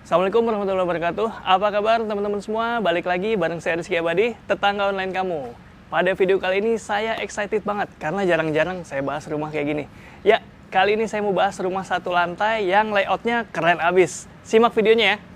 Assalamualaikum warahmatullahi wabarakatuh. Apa kabar teman-teman semua? Balik lagi bareng saya Rizky Abadi, tetangga online kamu. Pada video kali ini saya excited banget karena jarang-jarang saya bahas rumah kayak gini. Ya, kali ini saya mau bahas rumah satu lantai yang layoutnya keren abis. Simak videonya ya.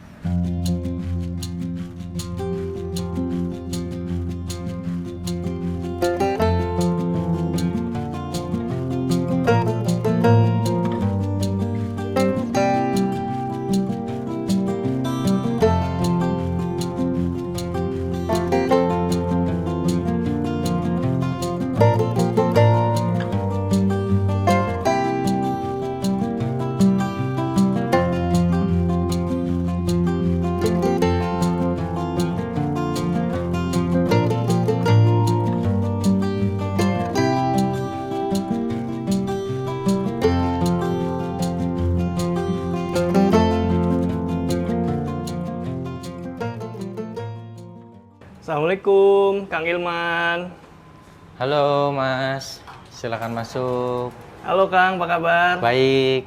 Assalamualaikum, Kang Ilman. Halo Mas, silakan masuk. Halo Kang, apa kabar? Baik.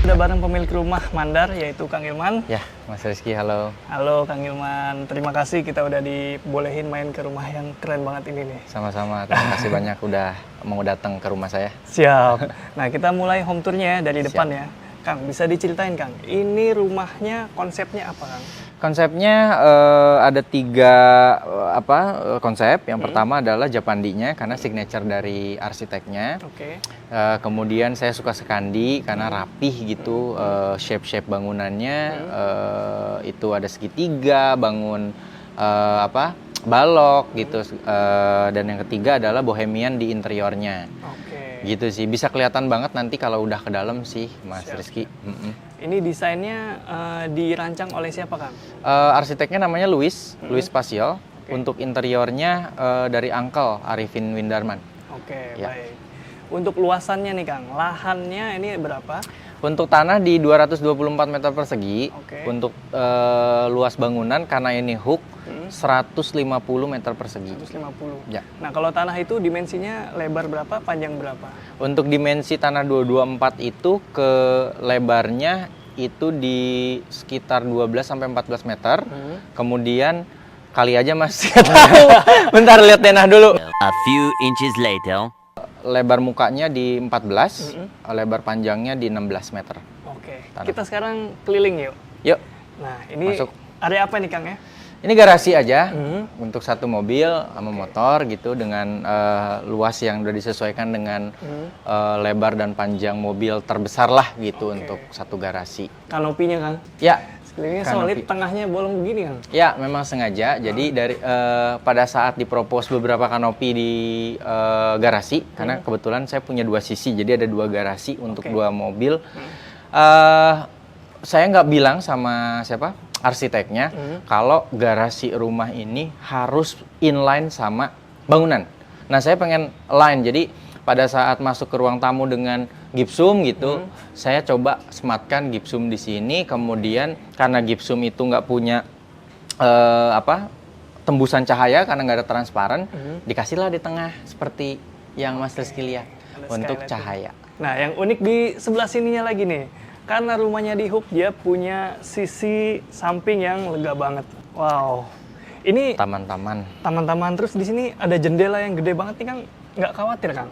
Udah bareng pemilik rumah Mandar, yaitu Kang Ilman. Ya, Mas Rizky, halo. Halo Kang Ilman, terima kasih kita udah dibolehin main ke rumah yang keren banget ini nih. Sama-sama, terima kasih banyak udah mau datang ke rumah saya. Siap. Nah, kita mulai home tour-nya ya dari depan Siap. ya. Kang, bisa diceritain Kang, ini rumahnya konsepnya apa Kang? Konsepnya ada tiga konsep. Yang pertama adalah Japandinya karena signature dari arsiteknya. Oke. Kemudian saya suka sekandi karena rapih gitu, shape-shape bangunannya. Itu ada segitiga, bangun balok gitu. Dan yang ketiga adalah bohemian di interiornya. Oke. Gitu sih, bisa kelihatan banget nanti kalau udah ke dalam sih, Mas Siap. Rizky. Ini desainnya dirancang oleh siapa Kang? Arsiteknya namanya Louis Pasial. Oke. Untuk interiornya dari Uncle Arifin Windarman. Oke, Ya. baik. Untuk luasannya nih Kang, lahannya ini berapa? Untuk tanah di 224 meter persegi. Oke. Untuk luas bangunan karena ini hook 150 meter persegi. 150. Ya. Nah, kalau tanah itu dimensinya lebar berapa, panjang berapa? Untuk dimensi tanah 224 itu ke lebarnya itu di sekitar 12 sampai 14 meter. Kemudian kali aja Mas. Bentar lihat denah dulu. A few inches later. Lebar mukanya di 14, lebar panjangnya di 16 meter. Oke. Tanah. Kita sekarang keliling yuk. Yuk, Nah, ini Masuk. area apa nih Kang ya? ini garasi aja untuk satu mobil sama motor gitu dengan luas yang udah disesuaikan dengan lebar dan panjang mobil terbesar lah gitu untuk satu garasi. Kanopinya Kang. Ya, Sekelilingnya Kanopi. solid, tengahnya bolong begini Kang. ya memang sengaja. Jadi dari pada saat dipropos beberapa kanopi di garasi, karena kebetulan saya punya dua sisi, jadi ada dua garasi untuk Oke. dua mobil. Saya nggak bilang sama siapa arsiteknya kalau garasi rumah ini harus inline sama bangunan. Nah saya pengen line, jadi pada saat masuk ke ruang tamu dengan gipsum gitu, saya coba sematkan gipsum di sini. Kemudian karena gipsum itu nggak punya tembusan cahaya karena nggak ada transparan, dikasihlah di tengah seperti yang Mas Rizky lihat Ada untuk skylight cahaya. Nah, yang unik di sebelah sininya lagi nih. Karena rumahnya di hook, dia punya sisi samping yang lega banget. Wow. Ini Taman-taman. taman-taman, terus di sini ada jendela yang gede banget nih Kang. Nggak khawatir Kang?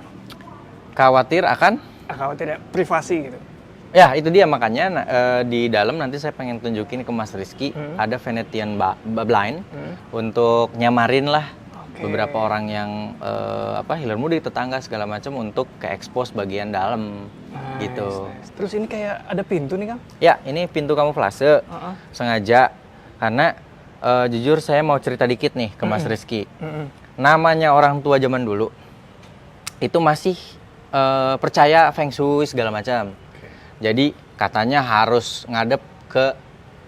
Khawatir akan? Khawatir ya, privasi gitu. Ya itu dia makanya di dalam nanti saya pengen tunjukin ke Mas Rizky ada Venetian blind untuk nyamarin lah beberapa orang yang hilir mudik tetangga segala macam untuk ke expose bagian dalam gitu. Nice. Terus ini kayak ada pintu nih Kang. Ya ini pintu kamuflase sengaja karena jujur saya mau cerita dikit nih ke Mas Rizky. Namanya orang tua zaman dulu itu masih percaya feng shui segala macam. Jadi katanya harus ngadep ke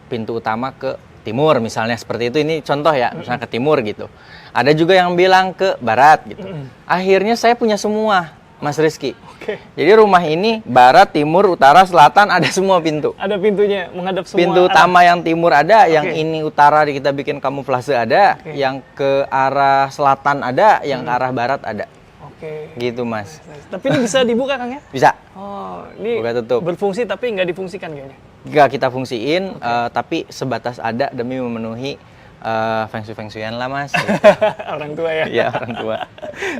pintu utama ke timur misalnya seperti itu. Ini contoh ya, misalnya ke timur gitu. Ada juga yang bilang ke barat gitu. Akhirnya saya punya semua, Mas Rizky. Oke. Jadi rumah ini barat, timur, utara, selatan ada semua pintu. Ada pintunya menghadap semua Pintu arah. utama yang timur ada, yang Oke. ini utara kita bikin kamuflase ada, Oke. yang ke arah selatan ada, yang ke arah barat ada. Oke. Gitu Mas. Nice. Tapi ini bisa dibuka Kang ya? Bisa. Oh, ini Buka tutup. berfungsi tapi nggak difungsikan kayaknya. Nggak kita fungsiin, tapi sebatas ada demi memenuhi feng shui-feng-shuian lah Mas. Gitu. Orang tua ya. Iya, orang tua.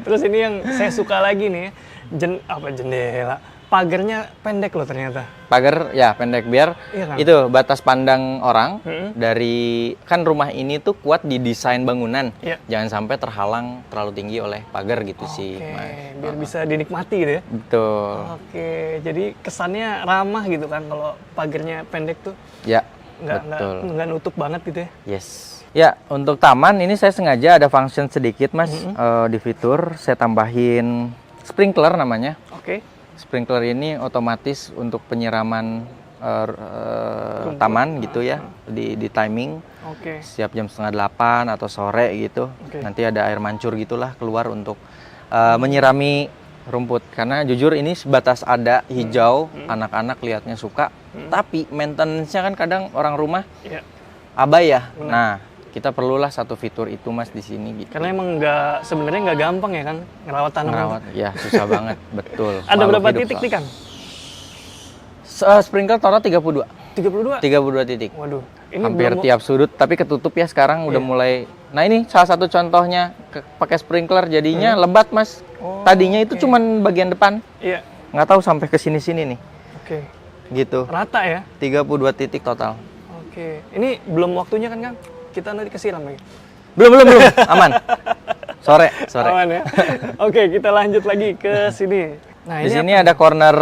Terus ini yang saya suka lagi nih, jendela. Pagarnya pendek loh ternyata. Pagar ya pendek biar Iya, Kang? itu batas pandang orang dari kan rumah ini tuh kuat di desain bangunan. Iya. Jangan sampai terhalang terlalu tinggi oleh pagar gitu sih, Oke, Mas. biar bisa dinikmati gitu ya. Betul. Oke, jadi kesannya ramah gitu kan kalau pagarnya pendek tuh Ya, nggak betul. nutup banget gitu ya. Yes. Ya, untuk taman ini saya sengaja ada function sedikit, Mas. Di fitur saya tambahin sprinkler namanya. Oke. Sprinkler ini otomatis untuk penyiraman taman gitu ya, di timing. Oke. Siap jam 7:30 atau sore gitu. Oke. Nanti ada air mancur gitulah keluar untuk menyirami rumput. Karena jujur ini sebatas ada hijau, anak-anak lihatnya suka. Tapi maintenance-nya kan kadang orang rumah Iya. abai ya. Nah, kita perlulah satu fitur itu Mas di sini gitu. Karena emang sebenarnya nggak gampang ya kan ngerawat tanaman. Ngerawat, ya susah banget, betul. Ada Makhluk berapa hidup titik nih soal. Kang? Sprinkler total 32. 32? 32 titik. Waduh, ini Hampir belum- tiap sudut, tapi ketutup ya sekarang udah Iya. mulai. Nah ini salah satu contohnya pakai sprinkler jadinya lebat Mas. Oh, Tadinya itu cuman bagian depan, Iya. nggak tahu sampai ke sini-sini nih, Oke. gitu. Rata ya? 32 titik total. Oke. Ini belum waktunya kan Kang? Kita nanti kesiram lagi. Belum, aman. Sore. Aman ya. Oke, kita lanjut lagi ke sini. Nah, Di ini sini ada corner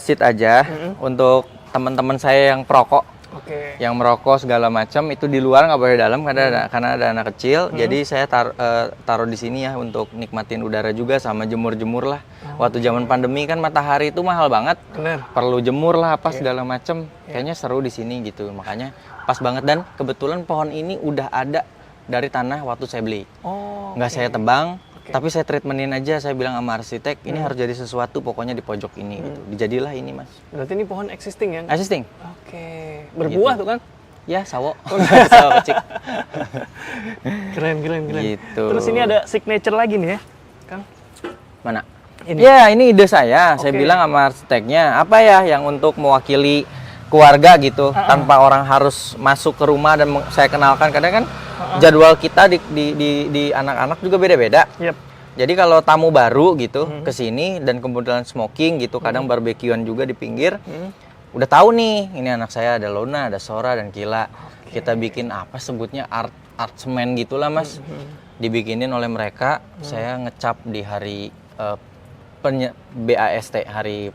seat aja untuk teman-teman saya yang perokok. Oke. Yang merokok segala macam itu di luar nggak boleh dalam karena ada anak kecil. Jadi saya taruh di sini ya untuk nikmatin udara juga sama jemur-jemur lah. Waktu zaman pandemi kan matahari itu mahal banget. Bener. Perlu jemur lah apa segala macam. Kayaknya seru di sini gitu. Makanya pas banget dan kebetulan pohon ini udah ada dari tanah waktu saya beli. Oh. Nggak saya tebang, tapi saya treatmentin aja. Saya bilang sama arsitek, ini harus jadi sesuatu pokoknya di pojok ini. Gitu. Dijadilah ini Mas. Berarti ini pohon existing ya? Assisting. Oke. Berbuah tuh kan? Ya, sawo. Sawo kecil. Keren. Gitu. Terus ini ada signature lagi nih ya, Kang? Mana? Ini. Ya, ini ide saya. Saya Oke. bilang sama arsiteknya, apa ya yang untuk mewakili keluarga gitu, tanpa orang harus masuk ke rumah dan saya kenalkan. Kadang kan jadwal kita di anak-anak juga beda-beda. Yap. Jadi kalau tamu baru gitu ke sini dan kemudian smoking gitu, kadang barbekyuan juga di pinggir. Udah tahu nih, ini anak saya ada Lona, ada Sora dan Kila. Kita bikin apa sebutnya art semen gitulah Mas. Dibikinin oleh mereka. Saya ngecap di hari BAST, hari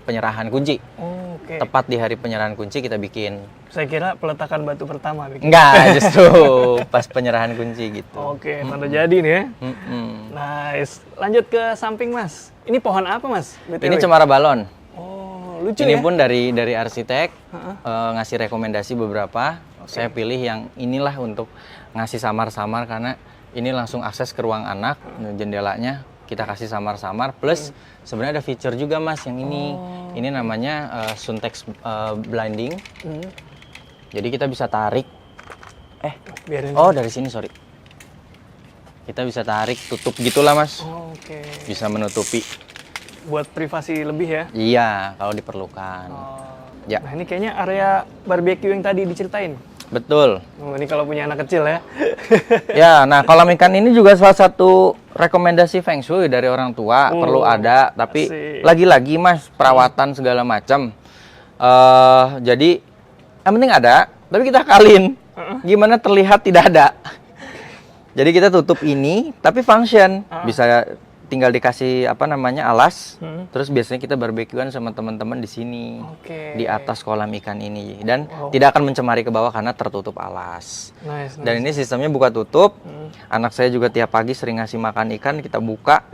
penyerahan kunci. Oh, oke. Tepat di hari penyerahan kunci kita bikin. Saya kira peletakan batu pertama bikin. Enggak, justru pas penyerahan kunci gitu. Oke, tanda jadi nih ya. Mm-mm. Nice. Lanjut ke samping Mas. Ini pohon apa Mas? BTW? Ini cemara balon. Oh, lucu Ini ya. pun dari arsitek ngasih rekomendasi beberapa. Saya pilih yang inilah untuk ngasih samar-samar karena ini langsung akses ke ruang anak, jendelanya kita kasih samar-samar. Plus sebenarnya ada feature juga Mas yang ini. Ini namanya Suntex blinding. Jadi kita bisa tarik. Biarin. Oh dari sini sorry. Kita bisa tarik, tutup gitulah Mas. Oh, oke. Bisa menutupi. Buat privasi lebih ya. Iya kalau diperlukan. Oh. Ya. Nah, ini kayaknya area barbeque yang tadi diceritain. Betul. Oh, ini kalau punya anak kecil ya. Ya, nah kolam ikan ini juga salah satu rekomendasi Feng Shui dari orang tua. Perlu ada, tapi asik. lagi-lagi Mas, perawatan segala macam. Jadi yang penting ada, tapi kita akalin. Gimana terlihat tidak ada. Jadi kita tutup ini, tapi function. Bisa tinggal dikasih alas. Terus biasanya kita barbekyuan sama teman-teman di sini. Oke. Di atas kolam ikan ini dan tidak akan mencemari ke bawah karena tertutup alas. Nice. Dan ini sistemnya buka tutup. Anak saya juga tiap pagi sering ngasih makan ikan, kita buka.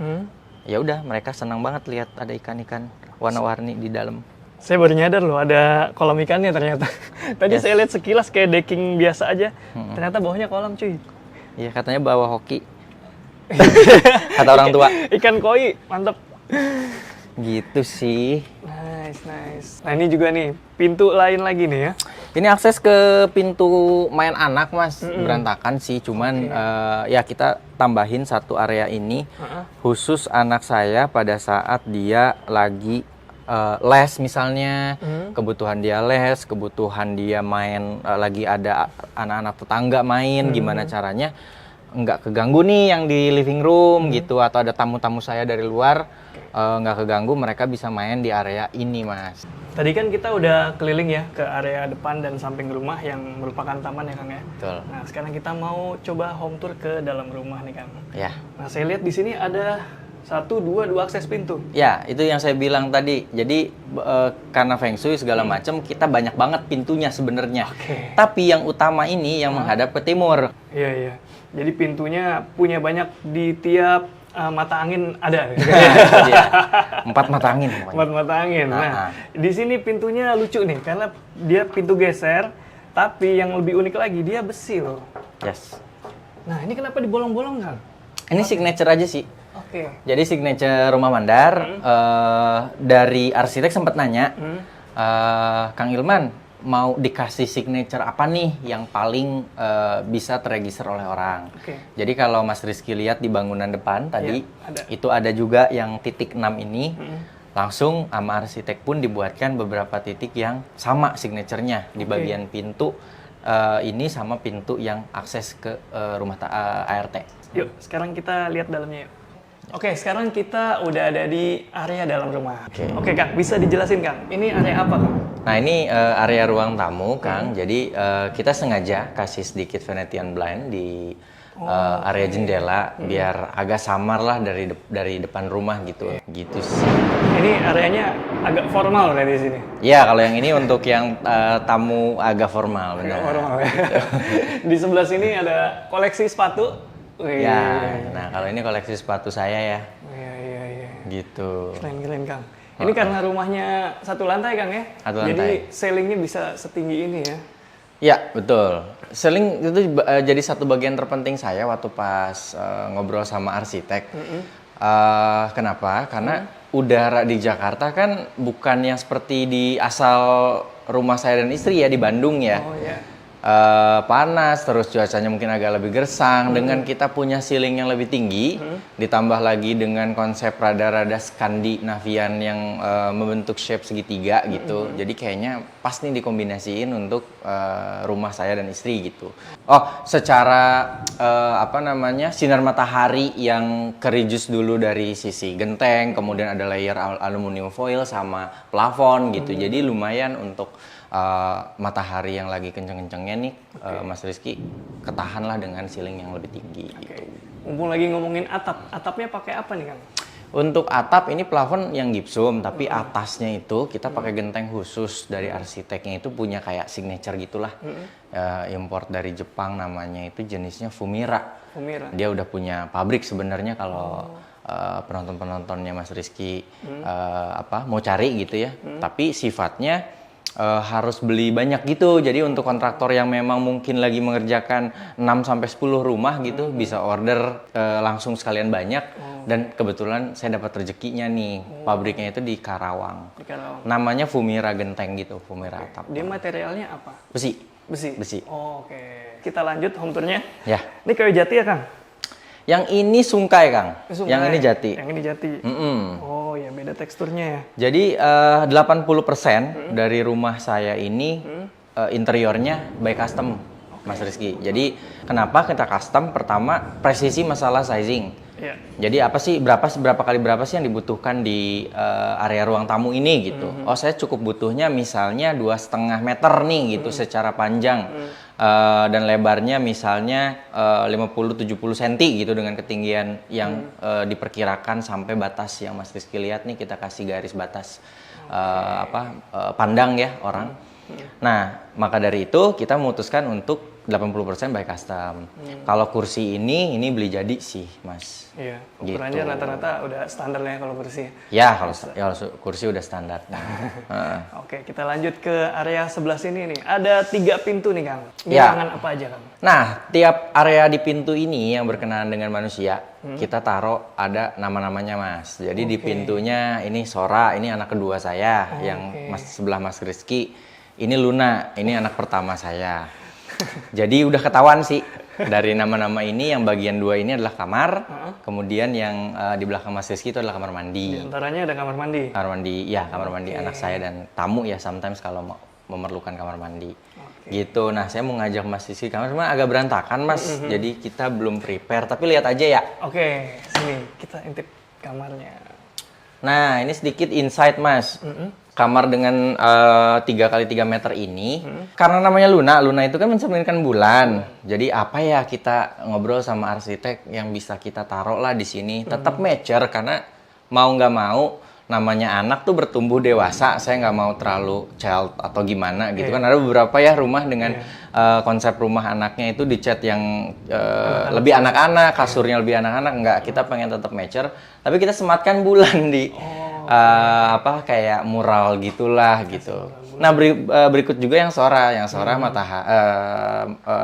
Ya udah, mereka senang banget lihat ada ikan-ikan warna-warni di dalam. Saya baru nyadar loh ada kolam ikannya ternyata. Tadi saya lihat sekilas kayak decking biasa aja. Ternyata bawahnya kolam cuy. Iya, katanya bawa hoki. Kata orang tua. Ikan koi, mantep. Gitu sih. Nice. Nah ini juga nih, pintu lain lagi nih ya. Ini akses ke pintu main anak Mas, berantakan sih. Cuman ya kita tambahin satu area ini khusus anak saya pada saat dia lagi les misalnya, kebutuhan dia les, kebutuhan dia main, lagi ada anak-anak tetangga main, gimana caranya nggak keganggu nih yang di living room gitu, atau ada tamu-tamu saya dari luar nggak keganggu, mereka bisa main di area ini, Mas. Tadi kan kita udah keliling ya ke area depan dan samping rumah yang merupakan taman ya Kang ya. Betul. Nah sekarang kita mau coba home tour ke dalam rumah nih Kang. Ya. Nah saya lihat di sini ada dua akses pintu. Ya, itu yang saya bilang tadi. Jadi karena Feng Shui segala macam, kita banyak banget pintunya sebenarnya. Oke. Tapi yang utama ini yang menghadap ke timur. Iya iya. Jadi pintunya punya banyak di tiap mata angin ada. Jadi, 4 mata angin pokoknya. 4 mata angin. Nah, di sini pintunya lucu nih karena dia pintu geser, tapi yang lebih unik lagi dia besi loh. Yes. Nah, ini kenapa dibolong-bolong Kang? Ini signature aja sih. Oke. Jadi signature rumah Mandar, dari arsitek sempat nanya, Kang Ilman mau dikasih signature apa nih yang paling bisa terregister oleh orang. Oke. Jadi kalau Mas Rizky lihat di bangunan depan tadi, ada. itu ada juga yang titik 6 ini, langsung sama arsitek pun dibuatkan beberapa titik yang sama signaturenya di bagian pintu ini sama pintu yang akses ke rumah ART. Yuk, sekarang kita lihat dalamnya yuk. Oke, sekarang kita udah ada di area dalam rumah. Oke Kang, bisa dijelasin Kang, ini area apa Kang? Nah ini area ruang tamu Kang, jadi kita sengaja kasih sedikit Venetian blind di area jendela biar agak samar lah dari depan rumah gitu, gitu sih. Ini areanya agak formal dari sini. Ya kalau yang ini untuk yang tamu agak formal, benar. Agak formal ya. Di sebelah sini ada koleksi sepatu. Wih. Ya, nah kalau ini koleksi sepatu saya ya. Iya. Gitu. Keren Kang. Ini karena rumahnya satu lantai Kang ya? Satu lantai. Jadi ceilingnya bisa setinggi ini ya? Ya, betul. Ceiling itu jadi satu bagian terpenting saya waktu pas ngobrol sama arsitek. Kenapa? Karena udara di Jakarta kan bukan yang seperti di asal rumah saya dan istri ya, di Bandung ya. Oh iya. Panas, terus cuacanya mungkin agak lebih gersang. Dengan kita punya ceiling yang lebih tinggi, ditambah lagi dengan konsep rada-rada Skandinavian yang membentuk shape segitiga gitu. Jadi kayaknya pas nih dikombinasiin untuk rumah saya dan istri gitu. Oh, secara sinar matahari yang kerijus dulu dari sisi genteng, kemudian ada layer aluminium foil sama plafon gitu. Jadi lumayan untuk matahari yang lagi kenceng-kencengnya nih, Mas Rizky ketahanlah dengan ceiling yang lebih tinggi. Gitu. Mumpung lagi ngomongin atapnya pakai apa nih Kang? Untuk atap ini plafon yang gipsum, tapi atasnya itu kita pakai genteng khusus dari arsiteknya, itu punya kayak signature gitulah, import dari Jepang, namanya itu jenisnya Fumira. Dia udah punya pabrik sebenarnya kalau penonton-penontonnya Mas Rizky mau cari gitu ya, tapi sifatnya harus beli banyak gitu. Jadi untuk kontraktor yang memang mungkin lagi mengerjakan 6-10 rumah gitu, bisa order langsung sekalian banyak. Dan kebetulan saya dapat rezekinya nih, pabriknya itu di Karawang. Namanya Fumira Genteng gitu, Fumira atap. Dia materialnya apa? Besi. Oh, oke. Kita lanjut home tournya. Ya. Ini kayu jati ya Kang? Yang ini sungkai Kang, yang ini jati. Yang ini jati. Oh ya, beda teksturnya ya. Jadi 80% dari rumah saya ini interiornya by custom, Mas Rizky. Jadi kenapa kita custom? Pertama, presisi masalah sizing. Yeah. Jadi apa sih berapa kali berapa sih yang dibutuhkan di area ruang tamu ini gitu. Oh, saya cukup butuhnya misalnya 2,5 meter nih gitu secara panjang. Dan lebarnya misalnya 50-70 cm gitu dengan ketinggian yang diperkirakan sampai batas yang Mas Rizky lihat nih, kita kasih garis batas pandang ya orang. Nah, maka dari itu kita memutuskan untuk 80% by custom. Kalau kursi ini beli jadi sih, Mas. Iya, ukurannya rata-rata udah standar ya kalau kursi. Ya, kalau kursi udah standar. Oke, kita lanjut ke area sebelah sini nih. Ada 3 pintu nih, Kang. Ini ruangan apa aja, Kang? Nah, tiap area di pintu ini yang berkenaan dengan manusia, kita taruh ada nama-namanya, Mas. Jadi di pintunya ini Sora, ini anak kedua saya, yang sebelah Mas Rizky. Ini Luna, ini anak pertama saya. Jadi udah ketahuan sih dari nama-nama ini yang bagian 2 ini adalah kamar, kemudian yang di belakang Mas Rizky itu adalah kamar mandi. Di antaranya ada kamar mandi. Kamar mandi, ya kamar mandi anak saya dan tamu ya sometimes kalau memerlukan kamar mandi. Gitu. Nah, saya mau ngajak Mas Rizky kamar cuma agak berantakan, Mas. Jadi kita belum prepare, tapi lihat aja ya. Oke, sini kita intip kamarnya. Nah, ini sedikit insight, Mas. Kamar dengan 3x3 meter ini, karena namanya Luna itu kan mencerminkan bulan. Jadi apa ya kita ngobrol sama arsitek yang bisa kita taruh lah di sini. Tetap mature karena mau nggak mau namanya anak tuh bertumbuh dewasa. Saya nggak mau terlalu child atau gimana gitu kan. Ada beberapa ya rumah dengan konsep rumah anaknya itu dicat yang lebih anak-anak, kasurnya lebih anak-anak. Enggak, kita pengen tetap mature. Tapi kita sematkan bulan di kayak mural gitulah gitu. Nah berikut juga yang sora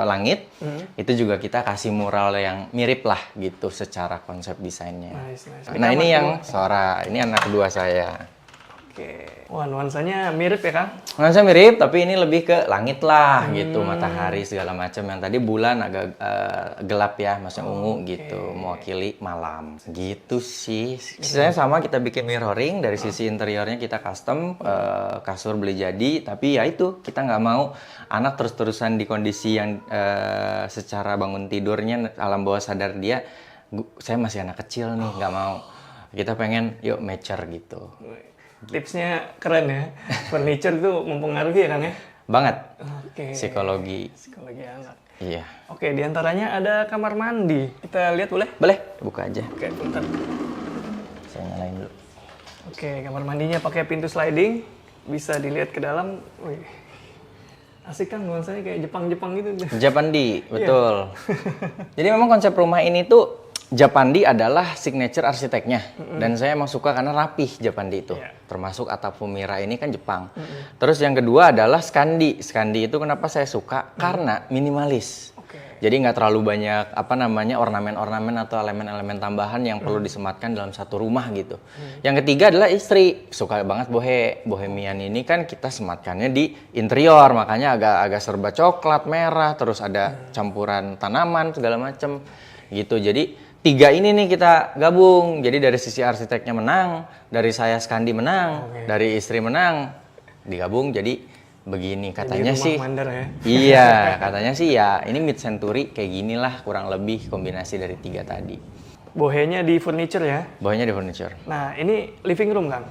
langit itu juga kita kasih mural yang mirip lah gitu secara konsep desainnya. Nice. Nah ini yang sora, ini anak kedua saya. Oke. Wah, nuansanya mirip ya, Kang? Nuansa mirip, tapi ini lebih ke langit lah gitu, matahari segala macam. Yang tadi bulan agak gelap ya, maksudnya ungu gitu, mewakili malam. Gitu sih. Sisanya sama, kita bikin mirroring dari sisi interiornya kita custom, kasur beli jadi. Tapi ya itu, kita nggak mau anak terus-terusan di kondisi yang secara bangun tidurnya alam bawah sadar dia, saya masih anak kecil nih, nggak mau. Kita pengen yuk mature gitu. Tipsnya keren ya. Furniture tuh mempengaruhi ya, Kang ya? Banget. Oke. Psikologi anak. Iya. Oke, diantaranya ada kamar mandi. Kita lihat boleh? Boleh, buka aja. Oke, bentar. Saya nyalain dulu. Oke, kamar mandinya pakai pintu sliding. Bisa dilihat ke dalam. Wih. Asik kan nuansanya kayak Jepang-Jepang gitu. Japandi, betul. Jadi memang konsep rumah ini tuh Japandi adalah signature arsiteknya dan saya emang suka karena rapih Japandi itu. Termasuk atap Fumira ini kan Jepang. Terus yang kedua adalah Skandi. Skandi itu kenapa saya suka? Karena minimalis. Jadi nggak terlalu banyak ornamen-ornamen atau elemen-elemen tambahan yang perlu disematkan dalam satu rumah gitu. Yang ketiga adalah istri. Suka banget bohemian ini kan kita sematkannya di interior, makanya agak serba coklat, merah, terus ada campuran tanaman segala macem gitu. Jadi 3 ini nih kita gabung. Jadi dari sisi arsiteknya menang, dari saya Skandi menang, dari istri menang, digabung jadi begini katanya sih. Mandar ya. Iya, katanya sih ya ini mid century kayak ginilah kurang lebih kombinasi dari 3 tadi. Bohenya di furniture ya. Bohenya di furniture. Nah, ini living room, Kang.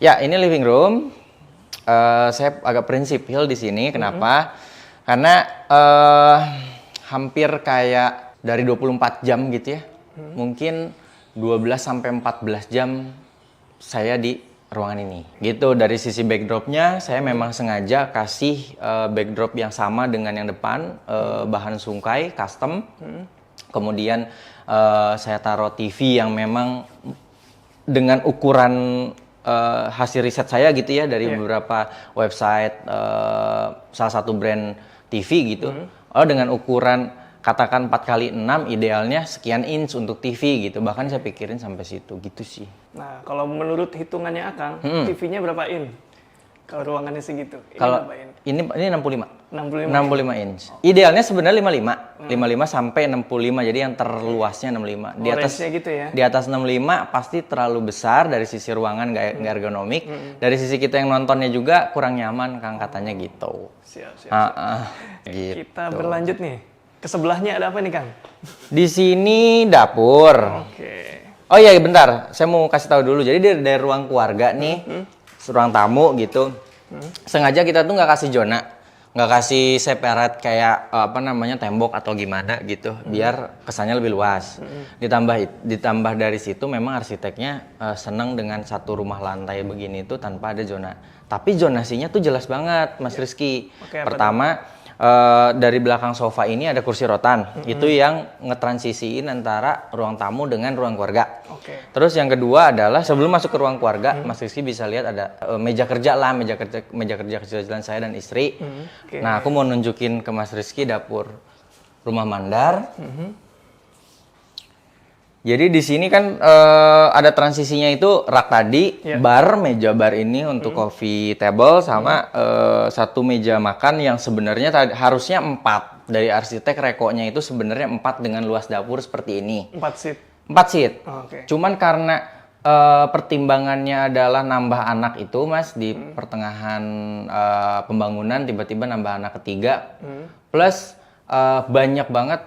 Ya, ini living room. Saya agak prinsipil di sini. Kenapa? Karena hampir kayak dari 24 jam gitu ya. Mungkin 12 sampai 14 jam saya di ruangan ini. Gitu, dari sisi backdropnya saya memang sengaja kasih backdrop yang sama dengan yang depan, bahan sungkai, custom. Kemudian saya taruh TV yang memang dengan ukuran hasil riset saya gitu ya dari beberapa website, salah satu brand TV gitu. Dengan ukuran katakan 4x6 idealnya sekian inch untuk TV gitu. Bahkan saya pikirin sampai situ gitu sih. Nah, kalau menurut hitungannya Akang, TV-nya berapa in? Kalau ruangannya segitu. Kalau ini 65. 65 inch. Idealnya sebenarnya 55. 55 sampai 65. Jadi yang terluasnya 65. Di atas gitu ya. Di atas 65 pasti terlalu besar dari sisi ruangan nggak ergonomik. Dari sisi kita yang nontonnya juga kurang nyaman, Kang, katanya gitu. Siap. Gitu. Kita berlanjut nih. Kesebelahnya ada apa nih, Kang? Di sini dapur. Oke. Oh iya, bentar. Saya mau kasih tahu dulu. Jadi dari ruang keluarga nih, ruang tamu gitu. Sengaja kita tuh nggak kasih zona, nggak kasih separate kayak tembok atau gimana gitu, biar kesannya lebih luas. Ditambah dari situ memang arsiteknya seneng dengan satu rumah lantai begini tuh tanpa ada zona. Tapi zonasinya tuh jelas banget, Mas Rizky. Pertama, dari belakang sofa ini ada kursi rotan, itu yang ngetransisiin antara ruang tamu dengan ruang keluarga. Terus yang kedua adalah sebelum masuk ke ruang keluarga, Mas Rizky bisa lihat ada meja kerja kecil-kecilan saya dan istri. Nah, aku mau nunjukin ke Mas Rizky dapur rumah mandar. Jadi di sini kan ada transisinya itu rak tadi, meja bar ini untuk coffee table sama satu meja makan yang sebenarnya harusnya 4. Dari arsitek rekonya itu sebenarnya 4 dengan luas dapur seperti ini. 4 seat. 4 seat. Oh, oke. Cuman karena pertimbangannya adalah nambah anak itu, Mas, di pertengahan pembangunan tiba-tiba nambah anak ketiga. Plus banyak banget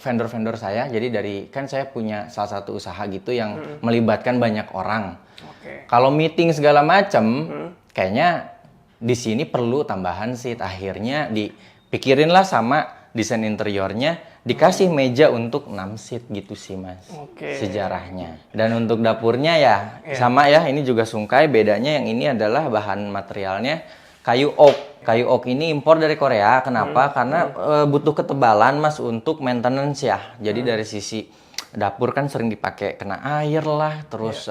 vendor-vendor saya. Jadi kan saya punya salah satu usaha gitu yang melibatkan banyak orang. Oke. Kalau meeting segala macam, kayaknya di sini perlu tambahan seat. Akhirnya dipikirinlah sama desain interiornya, dikasih meja untuk 6 seat gitu sih, Mas. Oke. Sejarahnya. Dan untuk dapurnya ya sama ya, ini juga sungkai. Bedanya yang ini adalah bahan materialnya kayu oak. Kayu oak ini impor dari Korea. Kenapa? Karena butuh ketebalan, Mas, untuk maintenance ya. Jadi dari sisi dapur kan sering dipakai kena air lah, terus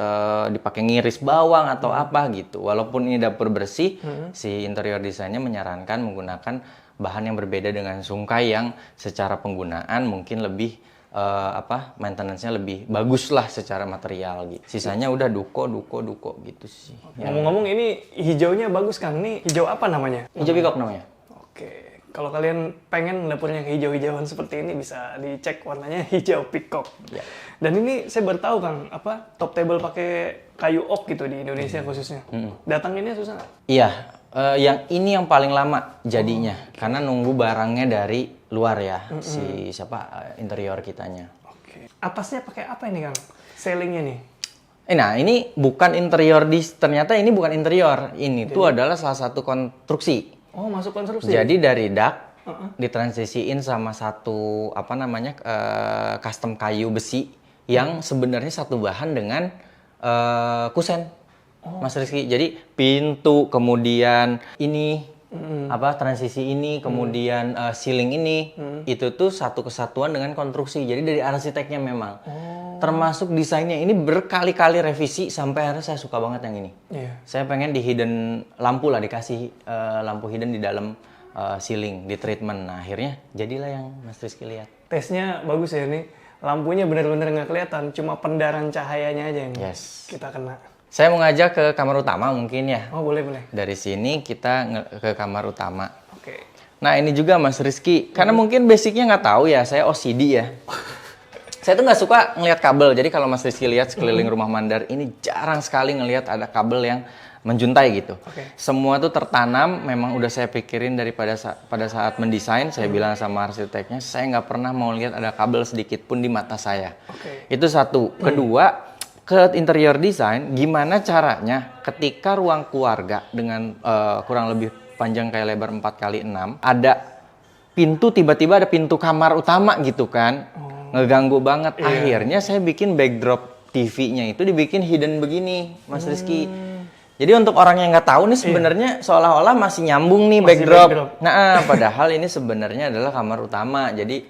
dipakai ngiris bawang atau apa gitu. Walaupun ini dapur bersih, si interior desainnya menyarankan menggunakan bahan yang berbeda dengan sungkai yang secara penggunaan mungkin lebih maintenance-nya lebih bagus lah secara material gitu. Sisanya udah duko gitu sih. Ngomong-ngomong ini hijaunya bagus kan? Ini hijau apa namanya? Hijau peacock namanya. Oke. Kalau kalian pengen dapurnya hijau-hijauan seperti ini bisa dicek warnanya hijau peacock. Ya. Dan ini saya baru tahu Kang, top table pakai kayu oak gitu di Indonesia khususnya. Datanginnya susah nggak? Iya, yang ini yang paling lama jadinya karena nunggu barangnya dari luar ya, interior kitanya. Oke. Atasnya pakai apa ini Kang? Ceilingnya nih. Nah, ini bukan interior ternyata ini bukan interior. Ini tuh adalah salah satu konstruksi. Oh, masuk konstruksi. Jadi dari dak ditransisiin sama satu custom kayu besi yang sebenarnya satu bahan dengan kusen. Mas Rizky. Jadi pintu, kemudian ini transisi ini, kemudian ceiling ini, itu tuh satu kesatuan dengan konstruksi. Jadi dari arsiteknya memang. Termasuk desainnya ini berkali-kali revisi sampai akhirnya saya suka banget yang ini. Saya pengen di hidden lampu lah, dikasih lampu hidden di dalam ceiling, di treatment. Nah, akhirnya jadilah yang Mas Rizky lihat. Tesnya bagus ya ini. Lampunya benar-benar nggak kelihatan, cuma pendaran cahayanya aja yang kita kena. Saya mau ngajak ke kamar utama mungkin ya. Oh, boleh. Dari sini kita ke kamar utama. Oke. Nah, ini juga Mas Rizky. Karena mungkin basicnya nggak tahu ya, saya OCD ya. Saya tuh nggak suka ngelihat kabel. Jadi kalau Mas Rizky lihat sekeliling rumah Mandar, ini jarang sekali ngelihat ada kabel yang menjuntai gitu. Semua tuh tertanam, memang udah saya pikirin pada saat mendesain. Saya bilang sama arsiteknya, saya nggak pernah mau lihat ada kabel sedikit pun di mata saya. Itu satu. Kedua, ke interior design, gimana caranya ketika ruang keluarga dengan kurang lebih panjang kayak lebar 4x6, ada pintu, tiba-tiba ada pintu kamar utama gitu kan, ngeganggu banget. Akhirnya saya bikin backdrop TV-nya itu dibikin hidden begini, Mas Rizky. Jadi untuk orang yang nggak tahu nih sebenarnya seolah-olah masih nyambung nih backdrop. Nah, padahal ini sebenarnya adalah kamar utama. Jadi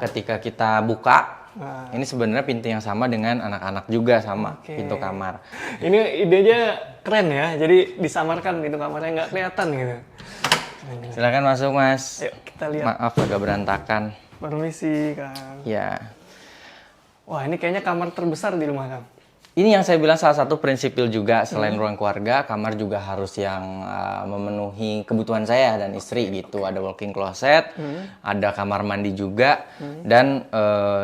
ketika kita buka, ini sebenarnya pintu yang sama dengan anak-anak juga sama pintu kamar. Ini idenya keren ya, jadi disamarkan pintu kamarnya nggak kelihatan gitu. Silakan masuk, Mas. Ayo kita lihat. Maaf agak berantakan. Permisi Kang. Ya. Wah, ini kayaknya kamar terbesar di rumah Kang. Ini yang saya bilang salah satu prinsipil juga, selain ruang keluarga, kamar juga harus yang memenuhi kebutuhan saya dan istri gitu. Ada walk-in closet, ada kamar mandi juga, dan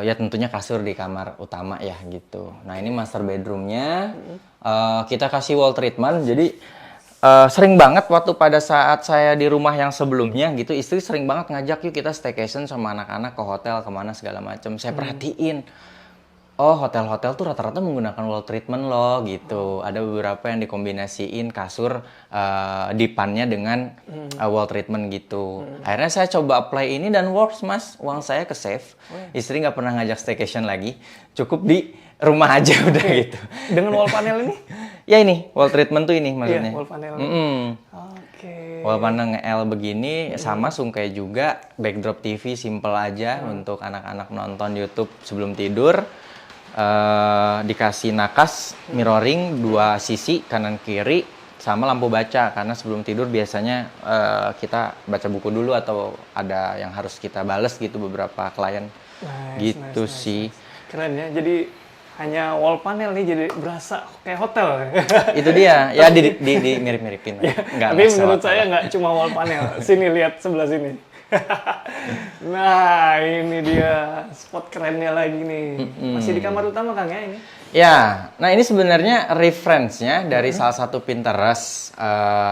ya tentunya kasur di kamar utama ya gitu. Nah, ini master bedroomnya, kita kasih wall treatment. Jadi sering banget waktu pada saat saya di rumah yang sebelumnya gitu, istri sering banget ngajak yuk kita staycation sama anak-anak ke hotel kemana segala macam. Saya perhatiin. Oh, hotel-hotel tuh rata-rata menggunakan wall treatment loh gitu. Ada beberapa yang dikombinasiin kasur dipannya dengan wall treatment gitu. Akhirnya saya coba apply ini dan works, Mas. Uang saya ke save. Istri nggak pernah ngajak staycation lagi. Cukup di rumah aja udah gitu. Dengan wall panel ini? Ya ini, wall treatment tuh ini maksudnya. Iya, wall panel. Wall panel nge-L begini, sama sungkai juga. Backdrop TV simple aja untuk anak-anak nonton YouTube sebelum tidur. Dikasih nakas mirroring 2 sisi kanan kiri sama lampu baca karena sebelum tidur biasanya kita baca buku dulu atau ada yang harus kita bales gitu beberapa klien Gitu sih. Keren ya. Jadi hanya wall panel nih jadi berasa kayak hotel. Itu dia. Ya di mirip-miripin. Tapi menurut saya nggak cuma wall panel. Sini lihat sebelah sini. Nah, ini dia spot kerennya lagi nih. Masih di kamar utama Kang ya ini? Ya, nah ini sebenarnya reference-nya dari salah satu Pinterest.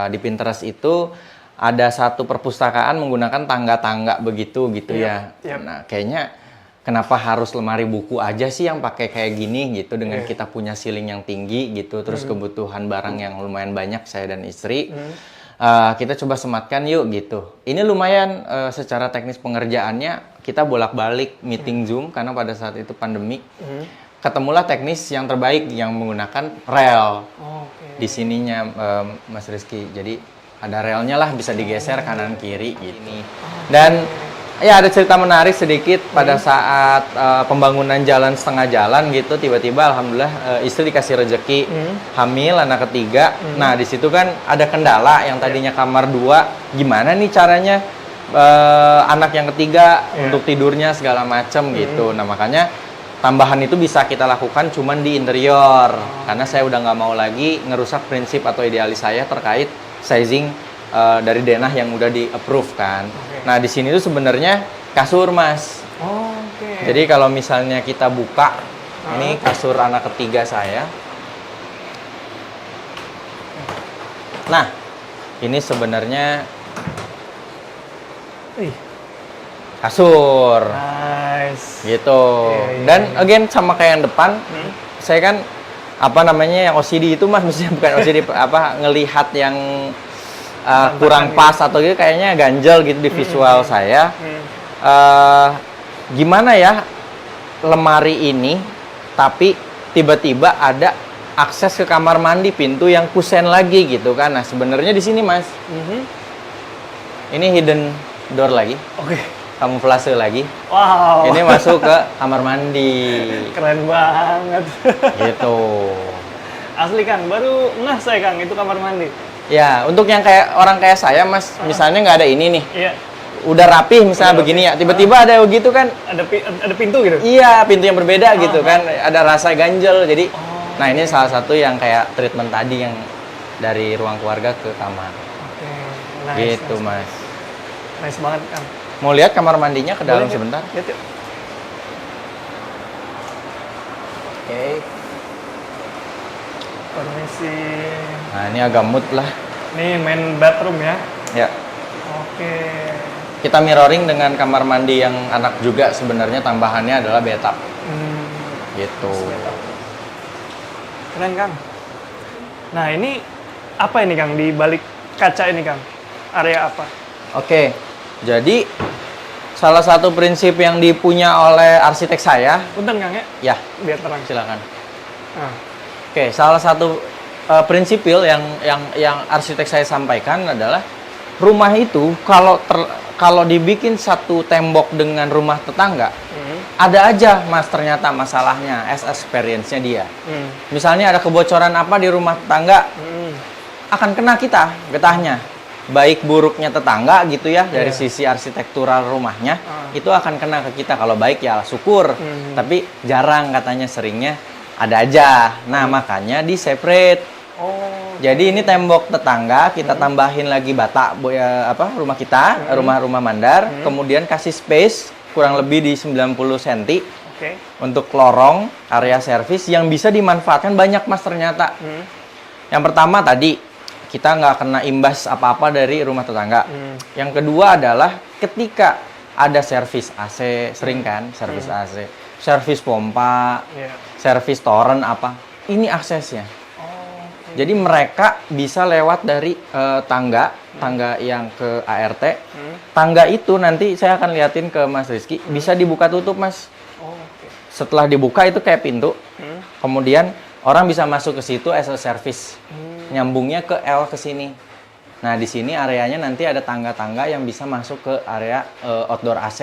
Di Pinterest itu ada satu perpustakaan menggunakan tangga-tangga begitu gitu ya. Nah, kayaknya kenapa harus lemari buku aja sih yang pakai kayak gini gitu dengan kita punya ceiling yang tinggi gitu, terus kebutuhan barang yang lumayan banyak saya dan istri. Kita coba sematkan yuk gitu. Ini lumayan secara teknis pengerjaannya kita bolak-balik meeting Zoom karena pada saat itu pandemi. Ketemulah teknis yang terbaik yang menggunakan rel di sininya Mas Rizky. Jadi ada relnya lah bisa digeser kanan kiri gini. Dan ya ada cerita menarik sedikit pada saat pembangunan jalan setengah jalan gitu tiba-tiba alhamdulillah istri dikasih rezeki hamil anak ketiga. Nah di situ kan ada kendala yang tadinya kamar 2 gimana nih caranya anak yang ketiga untuk tidurnya segala macam gitu. Nah makanya tambahan itu bisa kita lakukan cuman di interior karena saya udah nggak mau lagi ngerusak prinsip atau idealis saya terkait sizing dari denah yang udah di approve kan. Nah di sini tuh sebenarnya kasur Mas. Jadi kalau misalnya kita buka ini kasur anak ketiga saya. Nah ini sebenarnya kasur. Nice. Gitu. Dan again sama kayak yang depan, saya kan apa namanya yang OCD itu Mas, maksudnya bukan OCD apa ngelihat yang kurang pas atau gitu kayaknya ganjel gitu di visual saya. Gimana ya lemari ini tapi tiba-tiba ada akses ke kamar mandi pintu yang kusen lagi gitu kan. Nah, sebenarnya di sini Mas. Ini hidden door lagi. Kamuflase lagi. Wow. Ini masuk ke kamar mandi. Keren banget. Gitu. Asli Kang, baru ngeh saya Kang itu kamar mandi. Ya, untuk yang kayak orang kayak saya Mas, misalnya nggak ada ini nih. Iya. Udah rapih misalnya begini ya, tiba-tiba ada begitu kan. Ada pintu gitu? Iya, pintu yang berbeda gitu kan. Ada rasa ganjel. Jadi, nah ini salah satu yang kayak treatment tadi yang dari ruang keluarga ke kamar. Nice, gitu nice. Mas. Nice banget Kang. Mau lihat kamar mandinya ke dalam Boleh, sebentar? Lihat yuk. Oke. Permisi. Nah, ini agak mood lah. Ini main bathroom ya? Ya. Oke. Kita mirroring dengan kamar mandi yang anak juga sebenarnya tambahannya adalah bathtub. Gitu. Keren Kang. Nah ini apa ini Kang di balik kaca ini Kang? Area apa? Oke. Jadi salah satu prinsip yang dipunya oleh arsitek saya. Punten Kang ya? Ya. Biar terang. Silakan. Nah. Oke, salah satu prinsipil yang arsitek saya sampaikan adalah rumah itu kalau dibikin satu tembok dengan rumah tetangga, ada aja Mas ternyata masalahnya, experience-nya dia. Misalnya ada kebocoran apa di rumah tetangga, akan kena kita getahnya. Baik buruknya tetangga gitu ya, dari sisi arsitektural rumahnya, itu akan kena ke kita. Kalau baik ya syukur, tapi jarang katanya seringnya ada aja. Nah makanya di separate. Jadi ini tembok tetangga, kita tambahin lagi bata rumah kita, rumah mandar, kemudian kasih space kurang lebih di 90 cm untuk lorong area servis yang bisa dimanfaatkan banyak Mas ternyata. Yang pertama tadi kita nggak kena imbas apa-apa dari rumah tetangga. Yang kedua adalah ketika ada servis AC, sering kan servis AC, servis pompa, servis toren apa, ini aksesnya. Jadi mereka bisa lewat dari tangga yang ke ART. Tangga itu nanti saya akan liatin ke Mas Rizky, bisa dibuka tutup Mas. Setelah dibuka itu kayak pintu. Kemudian orang bisa masuk ke situ as a service. Nyambungnya ke L ke sini. Nah, di sini areanya nanti ada tangga-tangga yang bisa masuk ke area outdoor AC,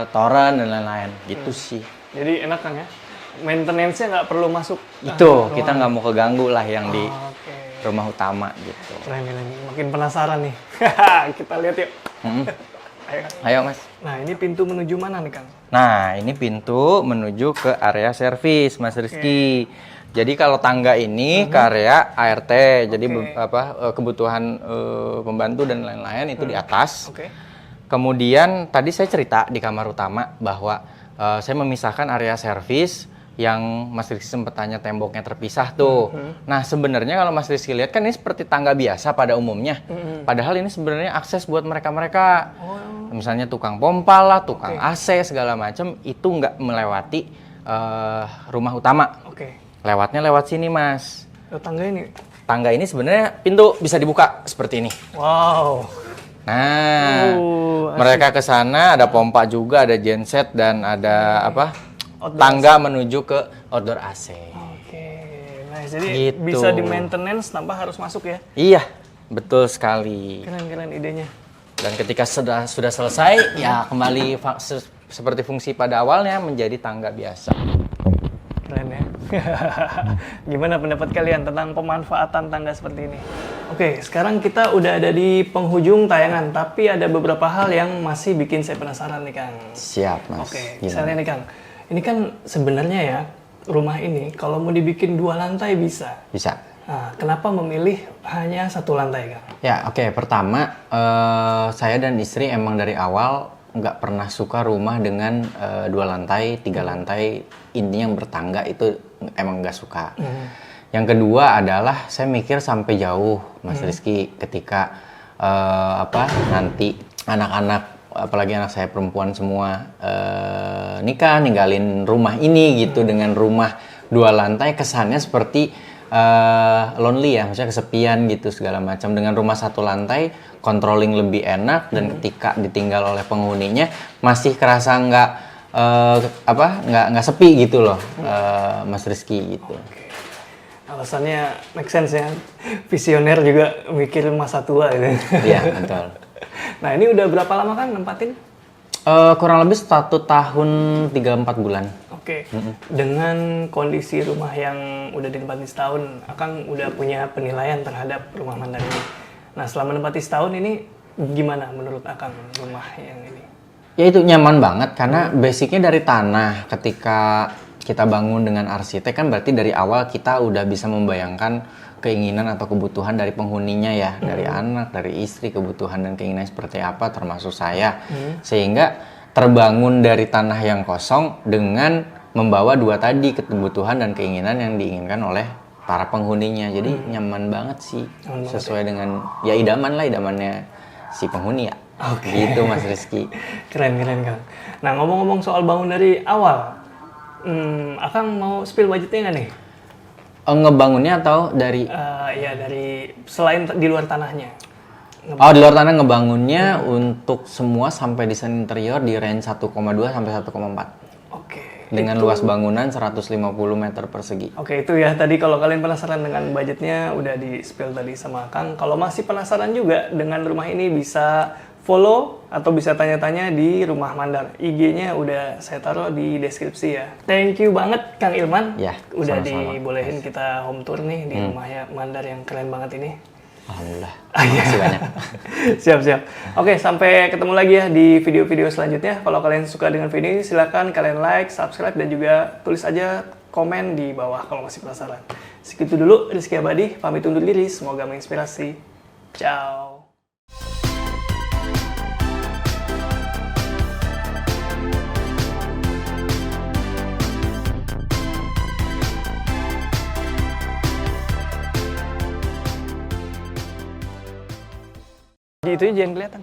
toren dan lain-lain. Gitu sih. Jadi enak kan ya? Maintenance-nya nggak perlu masuk. Itu, kita nggak mau keganggu lah yang di rumah utama gitu. Keren, makin penasaran nih. Kita lihat yuk. Ayo, Kang. Ayo Mas. Nah, ini pintu menuju mana nih, Kang? Nah, ini pintu menuju ke area servis, Mas Rizky. Jadi kalau tangga ini ke area ART, jadi kebutuhan pembantu dan lain-lain itu di atas. Oke. Kemudian tadi saya cerita di kamar utama bahwa saya memisahkan area servis yang Mas Rizky sempat tanya temboknya terpisah tuh. Nah, sebenarnya kalau Mas Rizky lihat kan ini seperti tangga biasa pada umumnya. Padahal ini sebenarnya akses buat mereka-mereka. Misalnya tukang pompa lah, tukang AC segala macam itu nggak melewati rumah utama. Oke. Lewatnya lewat sini, Mas. Tangga ini. Tangga ini sebenarnya pintu bisa dibuka seperti ini. Wow. Nah, mereka ke sana ada pompa juga, ada genset dan ada tangga menuju ke outdoor AC. Oke. Nah, jadi Gitu. bisa di maintenance tanpa harus masuk ya. Iya, betul sekali. Keren idenya. Dan ketika sudah selesai, ya kembali seperti fungsi pada awalnya menjadi tangga biasa. Keren ya. Gimana pendapat kalian tentang pemanfaatan tangga seperti ini? Oke, sekarang kita udah ada di penghujung tayangan, tapi ada beberapa hal yang masih bikin saya penasaran nih, Kang. Siap, Mas. Oke, Gimana? misalnya nih, Kang. Ini kan sebenarnya ya, rumah ini kalau mau dibikin 2 lantai bisa. Bisa. Nah, kenapa memilih hanya 1 lantai, Kang? Ya, oke. Pertama, saya dan istri emang dari awal nggak pernah suka rumah dengan 2 lantai, 3 lantai. Intinya yang bertangga itu emang nggak suka. Yang kedua adalah saya mikir sampai jauh, Mas Rizky, ketika nanti anak-anak, apalagi anak saya perempuan semua nikah, ninggalin rumah ini gitu dengan rumah 2 lantai, kesannya seperti lonely ya, maksudnya kesepian gitu segala macam. Dengan rumah 1 lantai, controlling lebih enak dan ketika ditinggal oleh penghuninya masih kerasa nggak sepi gitu loh, Mas Rizky gitu. Oke. Alasannya make sense ya, visioner juga mikir masa tua gitu. Iya, betul. Nah, ini udah berapa lama kan nempatin? Kurang lebih 1 tahun 3-4 bulan. Oke. Dengan kondisi rumah yang udah ditempati setahun, Akang udah punya penilaian terhadap rumah Mandar ini. Nah, selama menempati setahun ini gimana menurut Akang rumah yang ini? Ya itu nyaman banget karena basicnya dari tanah. Ketika kita bangun dengan arsitek kan berarti dari awal kita udah bisa membayangkan keinginan atau kebutuhan dari penghuninya ya, dari anak, dari istri, kebutuhan dan keinginan seperti apa termasuk saya. Sehingga terbangun dari tanah yang kosong dengan membawa 2 tadi kebutuhan dan keinginan yang diinginkan oleh para penghuninya. Jadi nyaman banget sih, sesuai dengan ya idamannya si penghuni ya. Oke. Gitu Mas Rizky. Keren Kang. Nah, ngomong-ngomong soal bangun dari awal, Akang mau spill budgetnya nggak nih? Ngebangunnya atau dari? Ya dari selain di luar tanahnya. Di luar tanah ngebangunnya untuk semua sampai desain interior di range 1,2 sampai 1,4. Oke. Dengan luas bangunan 150 meter persegi. Oke, itu ya tadi kalau kalian penasaran dengan budgetnya udah di spill tadi sama Kang. Kalau masih penasaran juga dengan rumah ini bisa follow atau bisa tanya-tanya di Rumah Mandar. IG-nya udah saya taruh di deskripsi ya. Thank you banget Kang Ilman. Ya, udah sama-sama. dibolehin kita home tour nih di Rumah Mandar yang keren banget ini. Alhamdulillah. Iya. Makasih banyak. Siap. Oke, sampai ketemu lagi ya di video-video selanjutnya. Kalau kalian suka dengan video ini, silakan kalian like, subscribe, dan juga tulis aja komen di bawah kalau masih penasaran. Segitu dulu, Rizky Abadi, pamit undur diri. Semoga menginspirasi. Ciao. Itu jangan kelihatan.